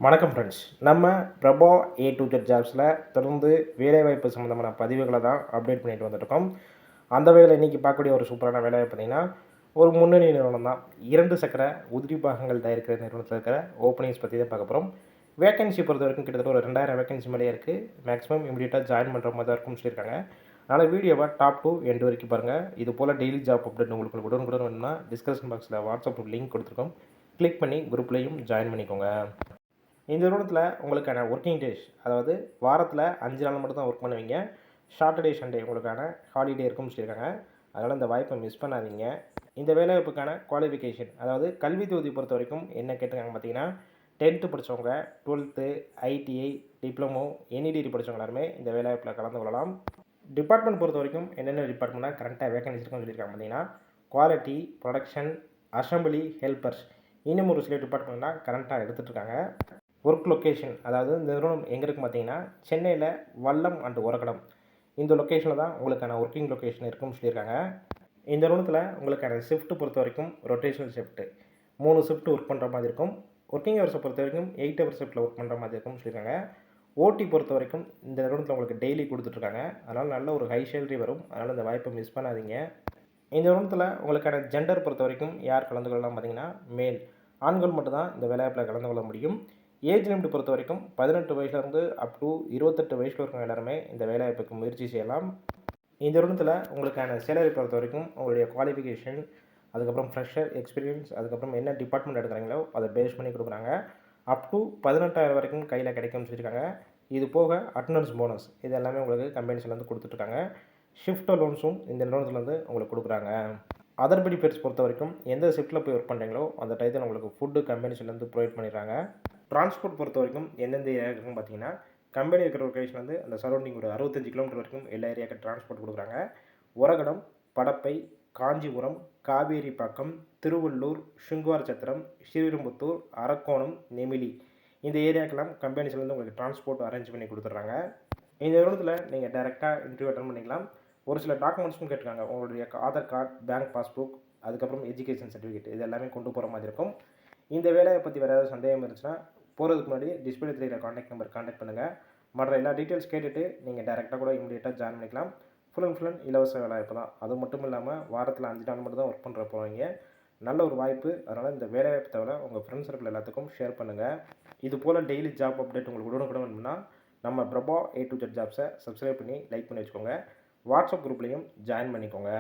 வணக்கம் ஃப்ரெண்ட்ஸ். நம்ம Prabha A to jet ஜாப்ஸில் தொடர்ந்து வேலைவாய்ப்பு சம்மந்தமான பதிவுகளை தான் அப்டேட் பண்ணிட்டு வந்துட்டுருக்கோம். அந்த வகையில் இன்றைக்கி பார்க்கக்கூடிய ஒரு சூப்பரான வேலைவாய்ப்பு பார்த்திங்கன்னா, ஒரு முன்னணி நிறுவனம் தான். 2 சக்கர உதிரி பாகங்கள் தயாரிக்கிற நிறுவனத்தில் இருக்கிற ஓப்பனிங்ஸ் பற்றி தான் பார்க்க போகிறோம். வேகன்சி பொறுத்த வரைக்கும் கிட்டத்தட்ட ஒரு 2000 வேகன்சி மேலேயே இருக்குது. மேக்ஸிமம் இமீடியட்டாக ஜாயின் பண்ணுற மாதிரி தான் இருக்கும்னு சொல்லியிருக்காங்க. அதனால் வீடியோவை டாப் டு எண்டு வரைக்கும் பாருங்கள். இது போல் டெய்லி ஜாப் அப்டேட் உங்களுக்கு உடனுக்குடன் வேணும்னா டிஸ்கிரிப்ஷன் பாக்ஸில் வாட்ஸ்அப் லிங்க் கொடுத்துருக்கோம். கிளிக் பண்ணி குரூப்லேயும் ஜாயின் பண்ணிக்கோங்க. இந்த நிறுவனத்தில் உங்களுக்கான ஒர்க்கிங் டேஸ், அதாவது வாரத்தில் 5 நாள் மட்டும் தான் ஒர்க் பண்ணுவீங்க. சாட்டர்டே சண்டே உங்களுக்கான ஹாலிடே இருக்கும்னு சொல்லியிருக்காங்க. அதனால் இந்த வாய்ப்பை மிஸ் பண்ணாதீங்க. இந்த வேலைவாய்ப்புக்கான குவாலிஃபிகேஷன், அதாவது கல்வி தொகுதி பொறுத்த வரைக்கும் என்ன கேட்டிருக்காங்க பார்த்தீங்கன்னா, 10th படித்தவங்க, 12th, ITI, diploma, any degree படித்தவங்க எல்லாருமே இந்த வேலைவாய்ப்பில் கலந்து கொள்ளலாம். டிபார்ட்மெண்ட் பொறுத்த வரைக்கும் என்னென்ன டிபார்ட்மெண்ட்டாக கரண்ட்டாக வேகன்சி இருக்குன்னு சொல்லியிருக்காங்க பார்த்தீங்கன்னா, குவாலிட்டி, ப்ரொடக்ஷன், அசம்பிளி, ஹெல்பர்ஸ், இன்னும் ஒரு சில டிபார்ட்மெண்ட்லாம் கரண்ட்டாக எடுத்துகிட்ருக்காங்க. ஒர்க் லொக்கேஷன், அதாவது இந்த நிறுவனம் எங்கே இருக்குன்னு பார்த்தீங்கன்னா, சென்னையில் வல்லம் அண்ட் ஒரகடம் இந்த லொக்கேஷனில் தான் உங்களுக்கான ஒர்க்கிங் லொக்கேஷன் இருக்குன்னு சொல்லியிருக்காங்க. இந்த நிறுவனத்தில் உங்களுக்கான ஷிஃப்ட் பொறுத்த வரைக்கும் ரொட்டேஷனல் ஷிஃப்ட்டு 3 ஷிஃப்ட் ஒர்க் பண்ணுற மாதிரி இருக்கும். ஒர்க்கிங் ஹவர்ஸை பொறுத்த வரைக்கும் 8 ஹவர் ஷிஃப்ட்டில் ஒர்க் பண்ணுற மாதிரி இருக்கும்னு சொல்லியிருக்காங்க. ஓடி பொறுத்த வரைக்கும் இந்த நிறுவனத்தில் உங்களுக்கு டெய்லி கொடுத்துட்ருக்காங்க. அதனால் நல்ல ஒரு ஹை சேலரி வரும். அதனால் இந்த வாய்ப்பை மிஸ் பண்ணாதீங்க. இந்த நிறுவனத்தில் உங்களுக்கான ஜெண்டர் பொறுத்த வரைக்கும் யார் கலந்து கொள்ளலாம் பார்த்தீங்கன்னா, மேல், ஆண்கள் மட்டும்தான் இந்த வேலைவாய்ப்பில் கலந்து கொள்ள முடியும். ஏஜ் லிமிட் பொறுத்த வரைக்கும் 18 வயசுலேருந்து அப் டு 28 வயசில் இருக்கிற எல்லாருமே இந்த வேலைவாய்ப்புக்கு முயற்சி செய்யலாம். இந்த நிறுவனத்தில் உங்களுக்கான சேலரி பொறுத்த வரைக்கும் உங்களுடைய குவாலிஃபிகேஷன், அதுக்கப்புறம் ஃப்ரெஷர் எக்ஸ்பீரியன்ஸ், அதுக்கப்புறம் என்ன டிபார்ட்மெண்ட் எடுக்கிறீங்களோ அதை பேஸ் பண்ணி கொடுக்குறாங்க. அப் டு 18,000 வரைக்கும் கையில் கிடைக்கும்னு சொல்லியிருக்காங்க. இது போக அட்டனன்ஸ் போனஸ் இது எல்லாமே உங்களுக்கு கம்பெனிஸ்லேருந்து கொடுத்துட்ருக்காங்க. ஷிஃப்ட் அலோன்ஸும் இந்த நிறுவனத்துலேருந்து உங்களுக்கு கொடுக்குறாங்க. அதர் பெனிஃபிட்ஸ் பொறுத்த வரைக்கும் எந்த ஷிஃப்ட்டில் போய் ஒர்க் பண்ணுறீங்களோ அந்த டயத்தில் உங்களுக்கு ஃபுட்டு கம்பெனிஸ்லேருந்து ப்ரொவைட் பண்ணிடுறாங்க. டிரான்ஸ்போர்ட் பொறுத்த வரைக்கும் எந்தெந்த ஏரியா இருக்குன்னு பார்த்தீங்கன்னா, கம்பெனி இருக்கிற லொக்கேஷன் வந்து அந்த சரௌண்டிங் ஒரு 65 கிலோமீட்டர் வரைக்கும் எல்லா ஏரியாவுக்கு டிரான்ஸ்போர்ட் கொடுக்குறாங்க. ஒரகடம், படப்பை, காஞ்சிபுரம், காவேரிப்பாக்கம், திருவள்ளூர், சுங்குவார் சத்திரம், ஸ்ரீவில்லிபுத்தூர், அரக்கோணம், நெமிலி இந்த ஏரியாக்கெல்லாம் கம்பெனிஸ்லேருந்து உங்களுக்கு டிரான்ஸ்போர்ட் அரேஞ்ச் பண்ணி கொடுத்துட்றாங்க. இந்த நிறுவனத்தில் நீங்கள் டைரெக்டாக இன்டர்வியூ அட்டன் பண்ணிக்கலாம். ஒரு சில டாக்குமெண்ட்ஸும் கேட்டிருக்காங்க. உங்களுடைய ஆதார் கார்டு, பேங்க் பாஸ்புக், அதுக்கப்புறம் எஜுகேஷன் சர்டிஃபிகேட் இது எல்லாமே கொண்டு போகிற மாதிரி இருக்கும். இந்த வேலையை பற்றி வேறு ஏதாவது சந்தேகம் இருந்துச்சுன்னா போகிறதுக்கு முன்னாடி டிஸ்பிளே தெரிகிற காண்டாக்ட் நம்பர் காண்டாக்ட் பண்ணுங்கள். மற்ற எல்லா டீட்டெயில்ஸ் கேட்டுட்டு நீங்கள் டேரெக்டாக கூட இமீடியட்டாக ஜாயின் பண்ணிக்கலாம். ஃபுல் அண்ட் ஃபுல் இலவச வேலைவாய்ப்பு தான். அது மட்டும் இல்லாமல் வாரத்தில் 5 நாள் மட்டும் தான் ஒர்க் பண்ணுற போகிறீங்க. நல்ல ஒரு வாய்ப்பு. அதனால் இந்த வேலைவாய்ப்பு தவிர உங்கள் ஃப்ரெண்ட்ஸ் சர்க்கிள் எல்லாத்துக்கும் ஷேர் பண்ணுங்கள். இது போல் டெய்லி ஜாப் அப்டேட் உங்களுக்கு உடனுக்குடன் வேணும்னா நம்ம பிரபா ஏ டு ஜெட் ஜாப்ஸை சப்ஸ்கிரைப் பண்ணி லைக் பண்ணி வச்சுக்கோங்க. வாட்ஸ்அப் குரூப்லேயும் ஜாயின் பண்ணிக்கோங்க.